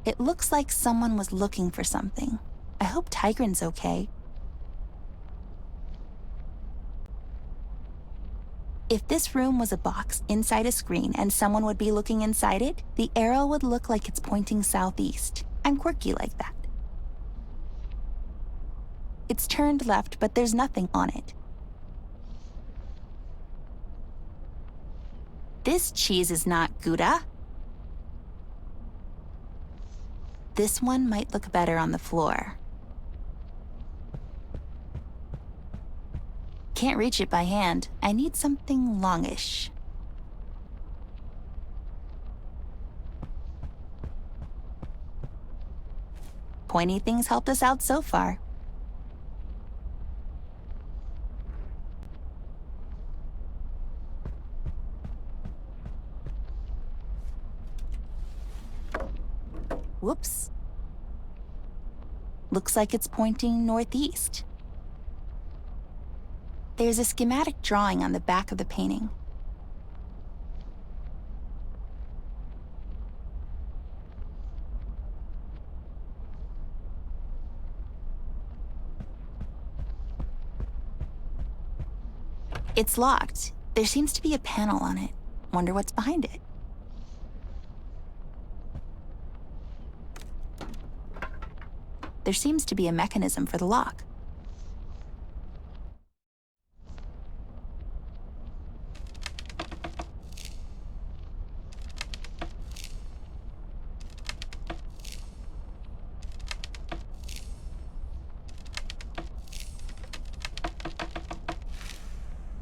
It looks like someone was looking for something. I hope Tigran's okay. If this room was a box inside a screen and someone would be looking inside it, the arrow would look like it's pointing southeast. I'm quirky like that. It's turned left, but there's nothing on it. This cheese is not Gouda. This one might look better on the floor. Can't reach it by hand. I need something longish. Pointy things helped us out so far. Whoops. Looks like it's pointing northeast. There's a schematic drawing on the back of the painting. It's locked. There seems to be a panel on it. Wonder what's behind it. There seems to be a mechanism for the lock.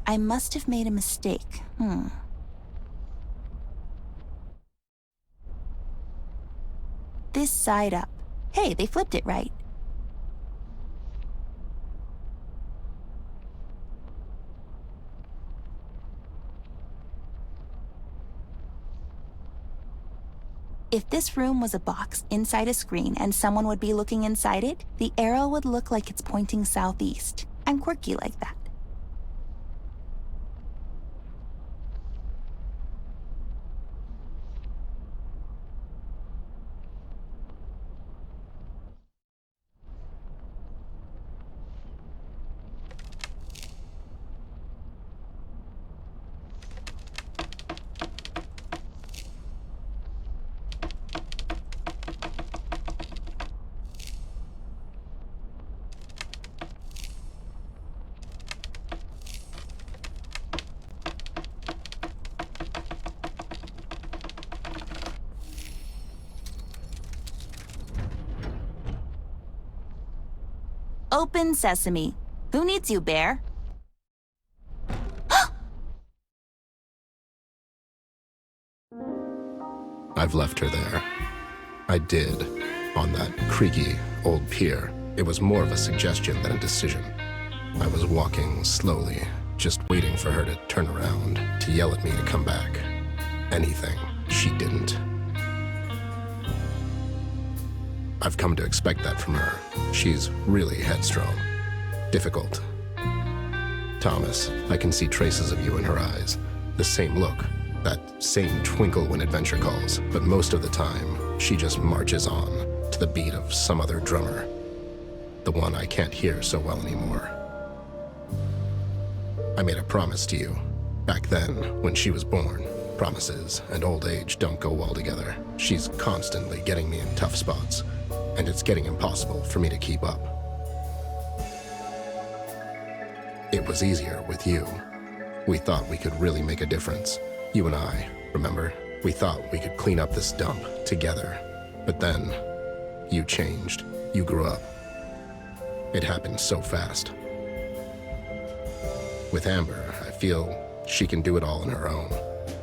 I must have made a mistake. This side up. Hey, they flipped it right. If this room was a box inside a screen and someone would be looking inside it, the arrow would look like it's pointing southeast. I'm quirky like that. Open sesame. Who needs you, bear? I've left her there. I did, on that creaky old pier. It was more of a suggestion than a decision. I was walking slowly, just waiting for her to turn around, to yell at me to come back. Anything. She didn't. I've come to expect that from her. She's really headstrong. Difficult. Thomas, I can see traces of you in her eyes. The same look, that same twinkle when adventure calls. But most of the time, she just marches on, to the beat of some other drummer. The one I can't hear so well anymore. I made a promise to you, back then, when she was born. Promises and old age don't go well together. She's constantly getting me in tough spots, and it's getting impossible for me to keep up. It was easier with you. We thought we could really make a difference. You and I, remember? We thought we could clean up this dump together. But then, you changed. You grew up. It happened so fast. With Amber, I feel she can do it all on her own.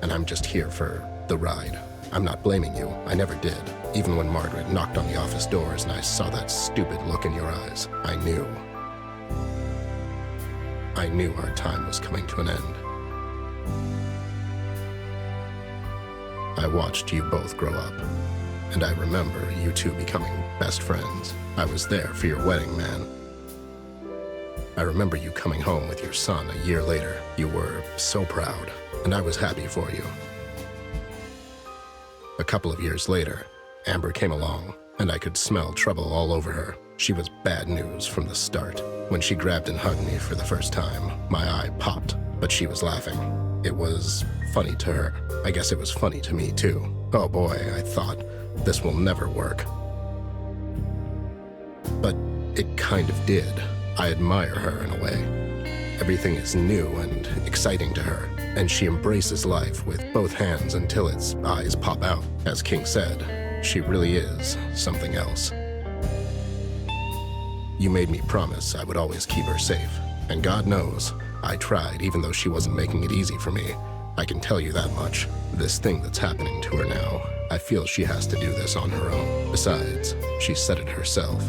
And I'm just here for the ride. I'm not blaming you. I never did. Even when Margaret knocked on the office doors and I saw that stupid look in your eyes, I knew. I knew our time was coming to an end. I watched you both grow up, and I remember you two becoming best friends. I was there for your wedding, man. I remember you coming home with your son a year later. You were so proud, and I was happy for you. A couple of years later, Amber came along, and I could smell trouble all over her. She was bad news from the start. When she grabbed and hugged me for the first time, my eye popped, but she was laughing. It was funny to her. I guess it was funny to me, too. Oh boy, I thought, this will never work. But it kind of did. I admire her in a way. Everything is new and exciting to her, and she embraces life with both hands until its eyes pop out. As King said, she really is something else. You made me promise I would always keep her safe, and God knows, I tried even though she wasn't making it easy for me. I can tell you that much. This thing that's happening to her now, I feel she has to do this on her own. Besides, she said it herself.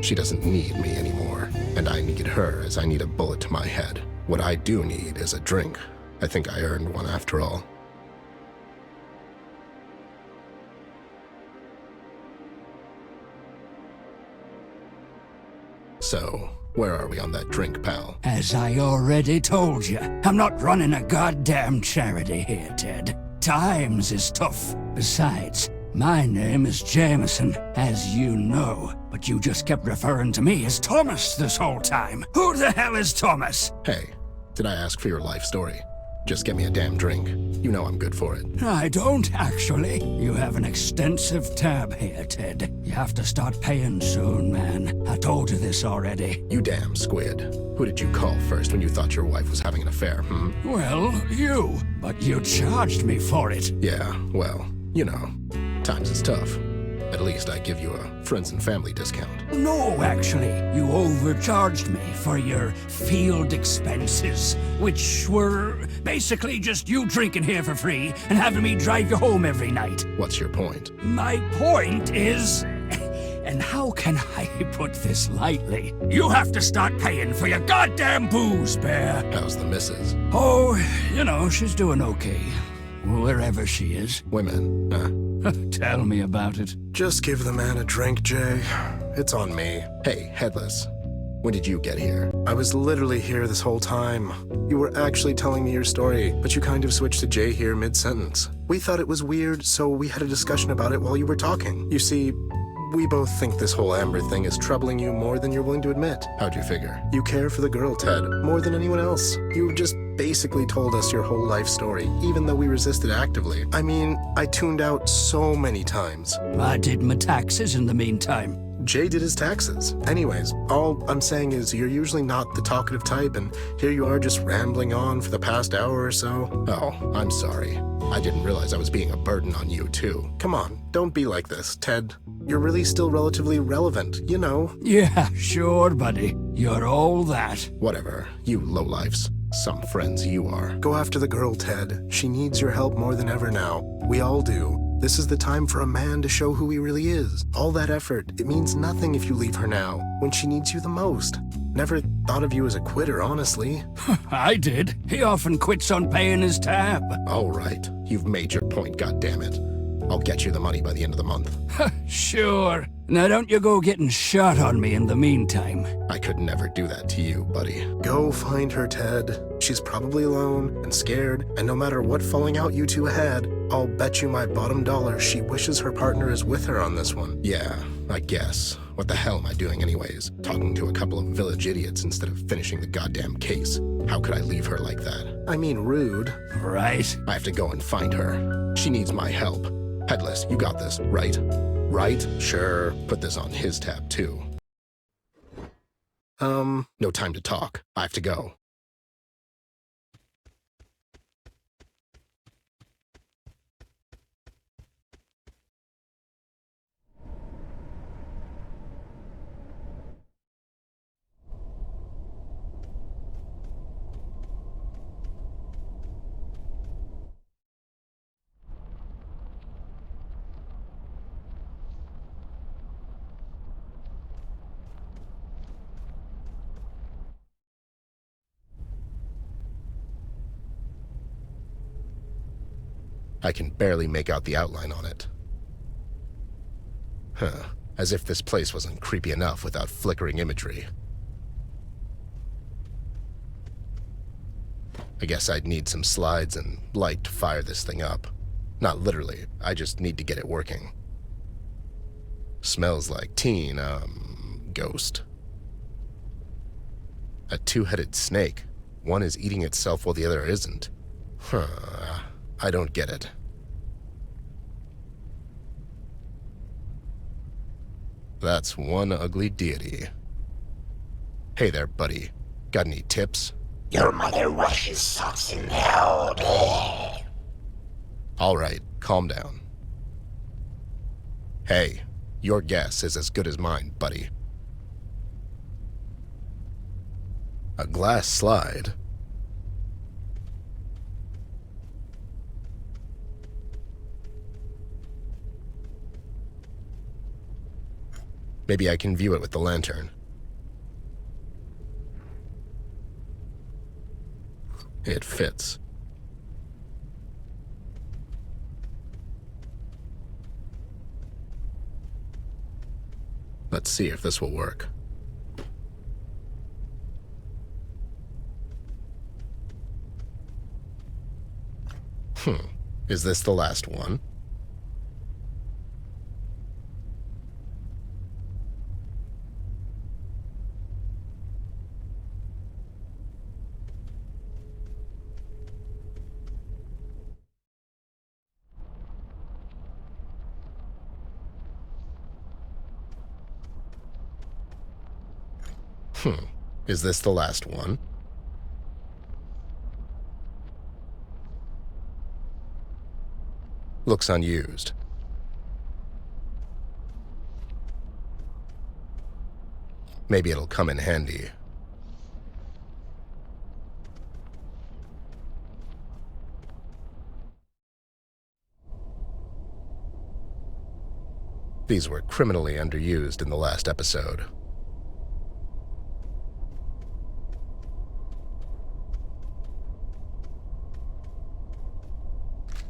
She doesn't need me anymore, and I need her as I need a bullet to my head. What I do need is a drink. I think I earned one after all. So, where are we on that drink, pal? As I already told you, I'm not running a goddamn charity here, Ted. Times is tough. Besides, my name is Jameson, as you know, but you just kept referring to me as Thomas this whole time. Who the hell is Thomas? Hey, did I ask for your life story? Just get me a damn drink. You know I'm good for it. I don't, actually. You have an extensive tab here, Ted. You have to start paying soon, man. I told you this already. You damn squid. Who did you call first when you thought your wife was having an affair, Well, you. But you charged me for it. Yeah, well, you know, times is tough. At least I give you a friends and family discount. No, actually. You overcharged me for your field expenses, which were basically just you drinking here for free and having me drive you home every night. What's your point? My point is... And how can I put this lightly? You have to start paying for your goddamn booze, Bear. How's the missus? Oh, you know, she's doing okay. Wherever she is. Women, huh? Tell me about it. Just give the man a drink, Jay. It's on me. Hey, Headless. When did you get here? I was literally here this whole time. You were actually telling me your story, but you kind of switched to Jay here mid-sentence. We thought it was weird, so we had a discussion about it while you were talking. You see, we both think this whole Amber thing is troubling you more than you're willing to admit. How'd you figure? You care for the girl, Ted, more than anyone else. You just basically told us your whole life story, even though we resisted actively. I mean, I tuned out so many times. I did my taxes in the meantime. Jay did his taxes. Anyways, all I'm saying is you're usually not the talkative type, and here you are just rambling on for the past hour or so. Oh, I'm sorry. I didn't realize I was being a burden on you, too. Come on, don't be like this, Ted. You're really still relatively relevant, you know. Yeah, sure, buddy. You're all that. Whatever, you lowlifes. Some friends you are. Go after the girl, Ted. She needs your help more than ever now. We all do. This is the time for a man to show who he really is. All that effort, it means nothing if you leave her now, when she needs you the most. Never thought of you as a quitter, honestly. I did. He often quits on paying his tab. All right, you've made your point, goddammit. I'll get you the money by the end of the month. Sure. Now don't you go getting shot on me in the meantime. I could never do that to you, buddy. Go find her, Ted. She's probably alone and scared, and no matter what falling out you two had, I'll bet you my bottom dollar she wishes her partner is with her on this one. Yeah, I guess. What the hell am I doing anyways? Talking to a couple of village idiots instead of finishing the goddamn case. How could I leave her like that? I mean, rude. Right. I have to go and find her. She needs my help. Headless, you got this, right? Right? Sure. Put this on his tab, too. No time to talk. I have to go. I can barely make out the outline on it. Huh. As if this place wasn't creepy enough without flickering imagery. I guess I'd need some slides and light to fire this thing up. Not literally, I just need to get it working. Smells like teen, ghost. A two-headed snake. One is eating itself while the other isn't. Huh. I don't get it. That's one ugly deity. Hey there, buddy. Got any tips? Your mother washes socks in hell. All right, calm down. Hey, your guess is as good as mine, buddy. A glass slide? Maybe I can view it with the lantern. It fits. Let's see if this will work. Is this the last one? Is this the last one? Looks unused. Maybe it'll come in handy. These were criminally underused in the last episode.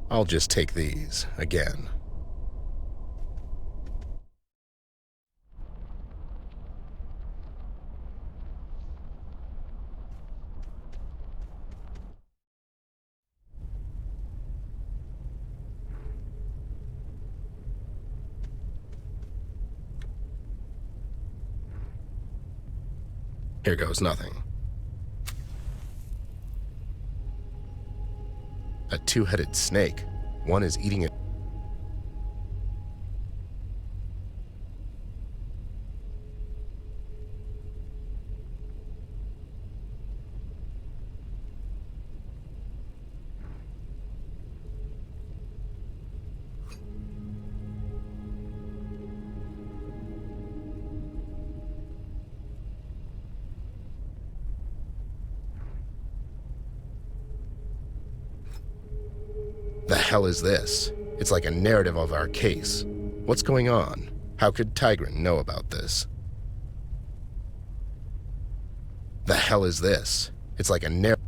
I'll just take these again. Here goes nothing. A two-headed snake. One is eating it. The hell is this? It's like a narrative of our case. What's going on? How could Tigran know about this? The hell is this? It's like a narrative.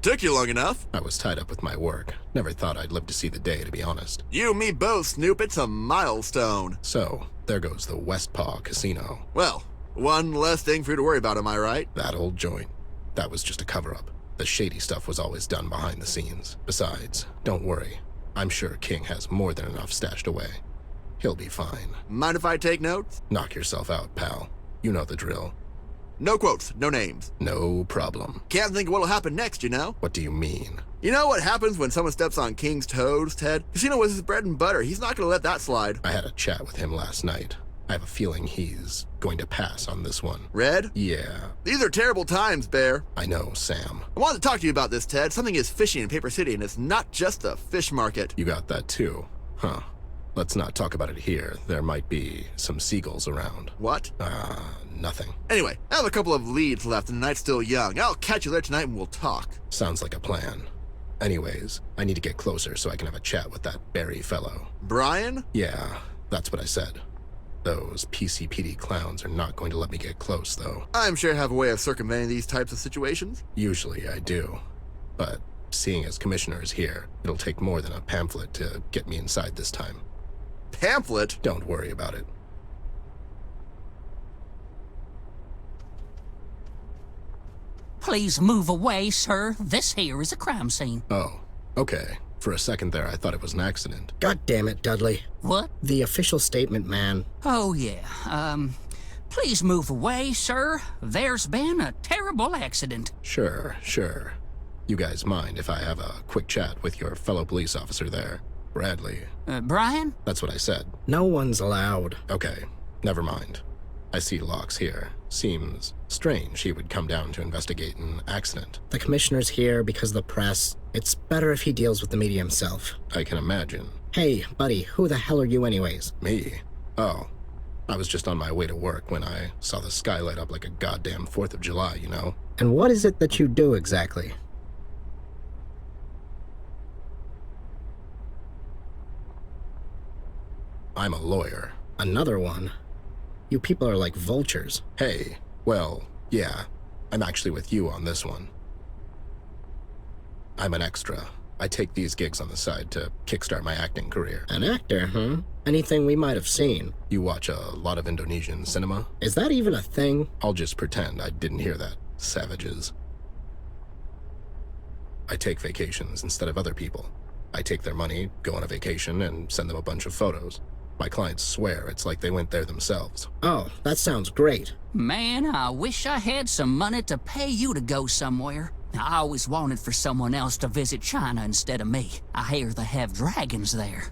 Took you long enough. I was tied up with my work. Never thought I'd live to see the day, to be honest. You and me both, Snoop. It's a milestone. So, there goes the Westpaw Casino. Well, one less thing for you to worry about, am I right? That old joint. That was just a cover-up. The shady stuff was always done behind the scenes. Besides, don't worry. I'm sure King has more than enough stashed away. He'll be fine. Mind if I take notes? Knock yourself out, pal. You know the drill. No quotes, no names. No problem. Can't think of what'll happen next, you know? What do you mean? You know what happens when someone steps on King's toes, Ted? Casino was his bread and butter. He's not gonna let that slide. I had a chat with him last night. I have a feeling he's going to pass on this one. Red? Yeah. These are terrible times, Bear. I know, Sam. I wanted to talk to you about this, Ted. Something is fishy in Paper City, and it's not just the fish market. You got that too, huh? Let's not talk about it here. There might be some seagulls around. What? Nothing. Anyway, I have a couple of leads left and the night's still young. I'll catch you there tonight and we'll talk. Sounds like a plan. Anyways, I need to get closer so I can have a chat with that Barry fellow. Brian? Yeah, that's what I said. Those PCPD clowns are not going to let me get close, though. I'm sure I have a way of circumventing these types of situations. Usually I do. But seeing as Commissioner is here, it'll take more than a pamphlet to get me inside this time. Pamphlet? Don't worry about it. Please move away, sir. This here is a crime scene. Oh, okay. For a second there, I thought it was an accident. God damn it, Dudley. What? The official statement, man. Oh, yeah. Please move away, sir. There's been a terrible accident. Sure. You guys mind if I have a quick chat with your fellow police officer there, Bradley? Brian? That's what I said. No one's allowed. Okay, never mind. I see Locke's here. Seems strange he would come down to investigate an accident. The commissioner's here because of the press. It's better if he deals with the media himself. I can imagine. Hey, buddy, who the hell are you anyways? Me? Oh, I was just on my way to work when I saw the sky light up like a goddamn 4th of July, you know? And what is it that you do exactly? I'm a lawyer. Another one? You people are like vultures. Hey, well, yeah, I'm actually with you on this one. I'm an extra. I take these gigs on the side to kickstart my acting career. An actor, huh? Anything we might have seen. You watch a lot of Indonesian cinema? Is that even a thing? I'll just pretend I didn't hear that, savages. I take vacations instead of other people. I take their money, go on a vacation, and send them a bunch of photos. My clients swear it's like they went there themselves. Oh, that sounds great. Man, I wish I had some money to pay you to go somewhere. I always wanted for someone else to visit China instead of me. I hear they have dragons there.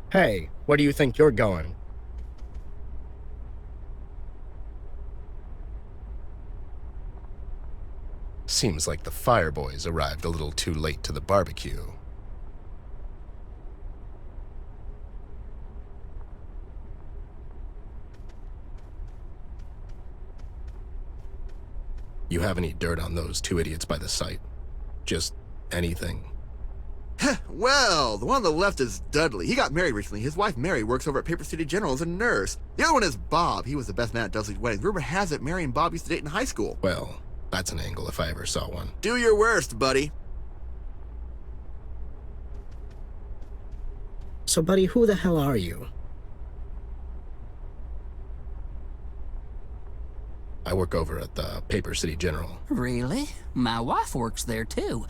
Hey, where do you think you're going? Seems like the Fire Boys arrived a little too late to the barbecue. You have any dirt on those two idiots by the site? Just anything? Well, the one on the left is Dudley. He got married recently. His wife Mary works over at Paper City General as a nurse. The other one is Bob. He was the best man at Dudley's wedding. Rumor has it Mary and Bob used to date in high school. Well, that's an angle if I ever saw one. Do your worst, buddy. So, buddy, who the hell are you? I work over at the Paper City General. Really? My wife works there too.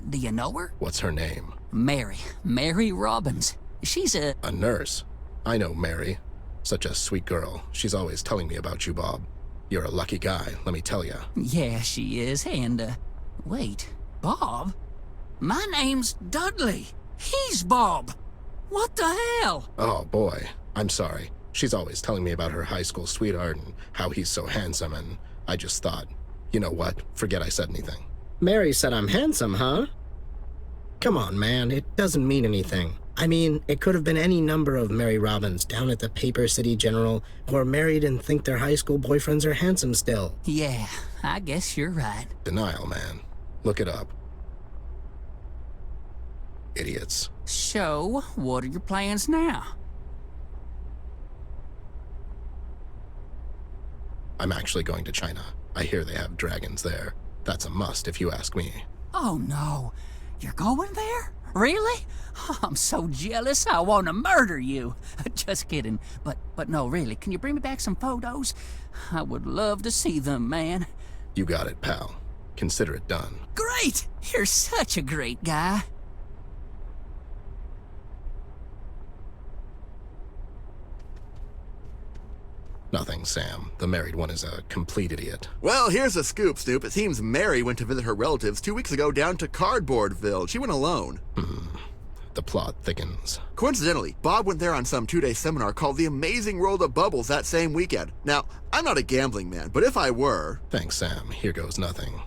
Do you know her? What's her name? Mary Robbins. She's a... A nurse. I know Mary. Such a sweet girl. She's always telling me about you, Bob. You're a lucky guy, let me tell ya. Yeah, she is, and, wait, Bob? My name's Dudley. He's Bob. What the hell? Oh, boy. I'm sorry. She's always telling me about her high school sweetheart and how he's so handsome, and I just thought, you know what? Forget I said anything. Mary said I'm handsome, huh? Come on, man, it doesn't mean anything. I mean, it could have been any number of Mary Robbins down at the Paper City General who are married and think their high school boyfriends are handsome still. Yeah, I guess you're right. Denial, man. Look it up. Idiots. So, what are your plans now? I'm actually going to China. I hear they have dragons there. That's a must if you ask me. Oh no, you're going there? Really? I'm so jealous I want to murder you. Just kidding. But no, really, can you bring me back some photos? I would love to see them, man. You got it, pal. Consider it done. Great! You're such a great guy. Nothing, Sam. The married one is a complete idiot. Well, here's the scoop, Snoop. It seems Mary went to visit her relatives 2 weeks ago down to Cardboardville. She went alone. The plot thickens. Coincidentally, Bob went there on some 2-day seminar called The Amazing World of Bubbles that same weekend. Now, I'm not a gambling man, but if I were... Thanks, Sam. Here goes nothing.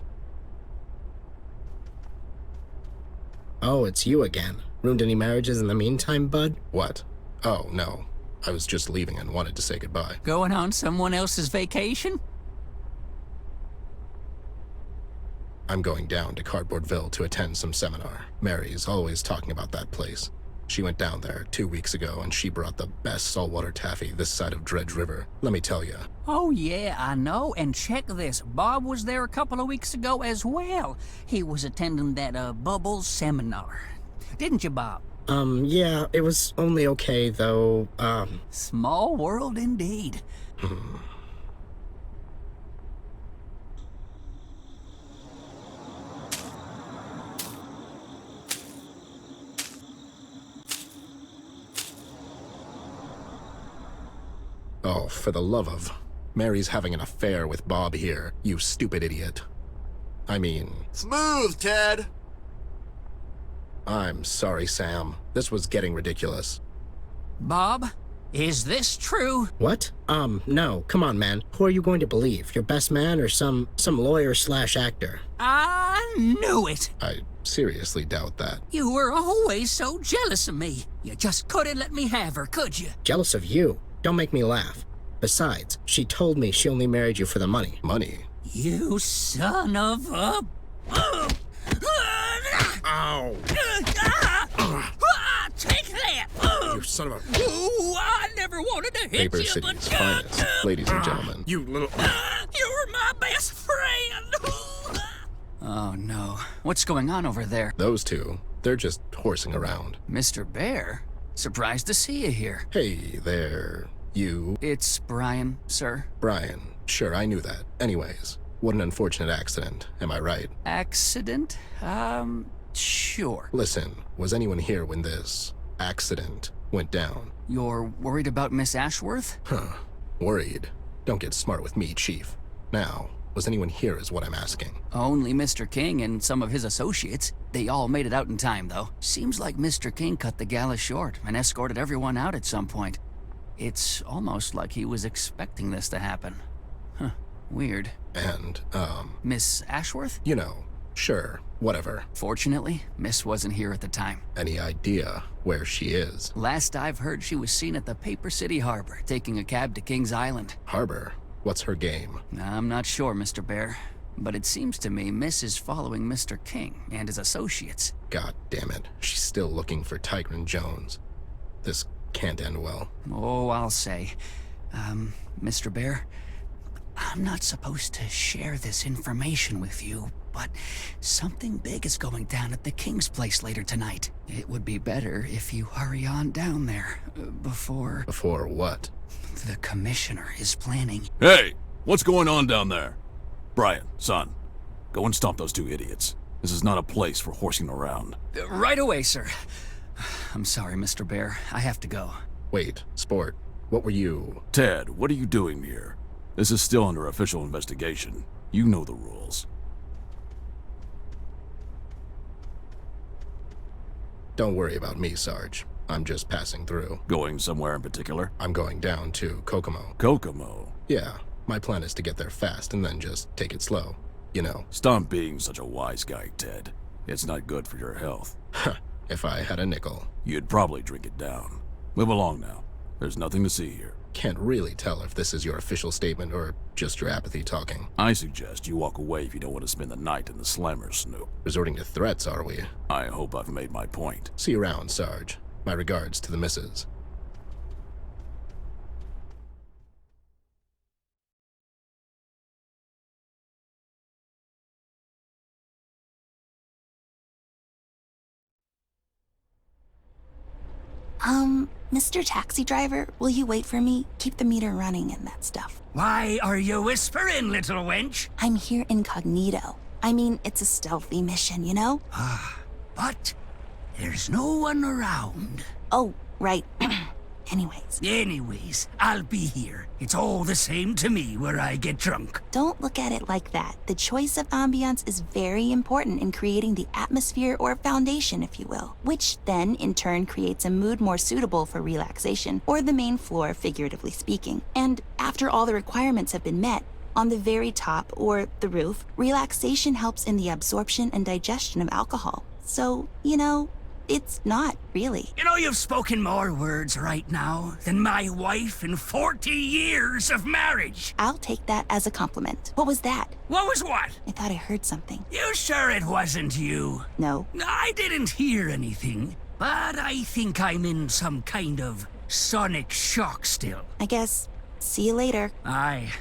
Oh, it's you again. Ruined any marriages in the meantime, bud? What? Oh, no. I was just leaving and wanted to say goodbye. Going on someone else's vacation? I'm going down to Cardboardville to attend some seminar. Mary's always talking about that place. She went down there 2 weeks ago, and she brought the best saltwater taffy this side of Dredge River. Let me tell you. Oh, yeah, I know. And check this. Bob was there a couple of weeks ago as well. He was attending that, Bubbles seminar. Didn't you, Bob? Yeah, it was only okay, though, Small world indeed. Oh, for the love of... Mary's having an affair with Bob here, you stupid idiot. I mean... Smooth, Ted! I'm sorry, Sam. This was getting ridiculous. Bob, is this true? what? No, come on, man. Who are you going to believe? Your best man or some lawyer/actor? I knew it. I seriously doubt that. You were always so jealous of me. You just couldn't let me have her, could you? Jealous of you? Don't make me laugh. Besides, she told me she only married you for the money. Money? You son of a... Ow! Take that! You son of a... Ooh, I never wanted to hit Paper you, City's but... finest, ladies and gentlemen. You little... You're my best friend! Oh, no. What's going on over there? Those two, they're just horsing around. Mr. Bear? Surprised to see you here. Hey there, you... It's Brian, sir. Brian. Sure, I knew that. Anyways, what an unfortunate accident, am I right? Accident? Sure. Listen, was anyone here when this accident went down? You're worried about Miss Ashworth? Huh. Worried? Don't get smart with me, Chief. Now, was anyone here is what I'm asking. Only Mr. King and some of his associates. They all made it out in time, though. Seems like Mr. King cut the gala short and escorted everyone out at some point. It's almost like he was expecting this to happen. Huh. Weird. And, Miss Ashworth? you know, sure, whatever. Fortunately, Miss wasn't here at the time. Any idea where she is? Last I've heard, she was seen at the Paper City Harbor, taking a cab to Kings Island. Harbor? What's her game? I'm not sure, Mr. Bear, but it seems to me Miss is following Mr. King and his associates. God damn it, she's still looking for Tigran Jones. This can't end well. Oh, I'll say. Mr. Bear, I'm not supposed to share this information with you, but something big is going down at the King's place later tonight. It would be better if you hurry on down there before Before what? the commissioner is planning. Hey, what's going on down there? Brian, son, go and stop those two idiots. This is not a place for horsing around. Right away, sir. I'm sorry, Mr. Bear. I have to go. Wait, Sport, what were you... Ted, what are you doing here? This is still under official investigation. You know the rules. Don't worry about me, Sarge. I'm just passing through. Going somewhere in particular? I'm going down to Kokomo. Kokomo. Yeah, my plan is to get there fast and then just take it slow. You know. Stop being such a wise guy, Ted. It's not good for your health. If I had a nickel. You'd probably drink it down. Move along now. There's nothing to see here. Can't really tell if this is your official statement or just your apathy talking. I suggest you walk away if you don't want to spend the night in the Slammer Snoop. Resorting to threats, are we? I hope I've made my point. See you around, Sarge. My regards to the missus. Mr. Taxi Driver, will you wait for me? Keep the meter running and that stuff. Why are you whispering, little wench? I'm here incognito. I mean, it's a stealthy mission, you know? But there's no one around. Oh, right. Anyways, I'll be here. It's all the same to me where I get drunk. Don't look at it like that. The choice of ambiance is very important in creating the atmosphere or foundation, if you will, which then, in turn, creates a mood more suitable for relaxation, or the main floor, figuratively speaking. And after all the requirements have been met, on the very top, or the roof, relaxation helps in the absorption and digestion of alcohol. So, you know, it's not, really. You know, you've spoken more words right now than my wife in 40 years of marriage. I'll take that as a compliment. What was that? What was what? I thought I heard something. You sure it wasn't you? No. I didn't hear anything, but I think I'm in some kind of sonic shock still. I guess, see you later. Aye.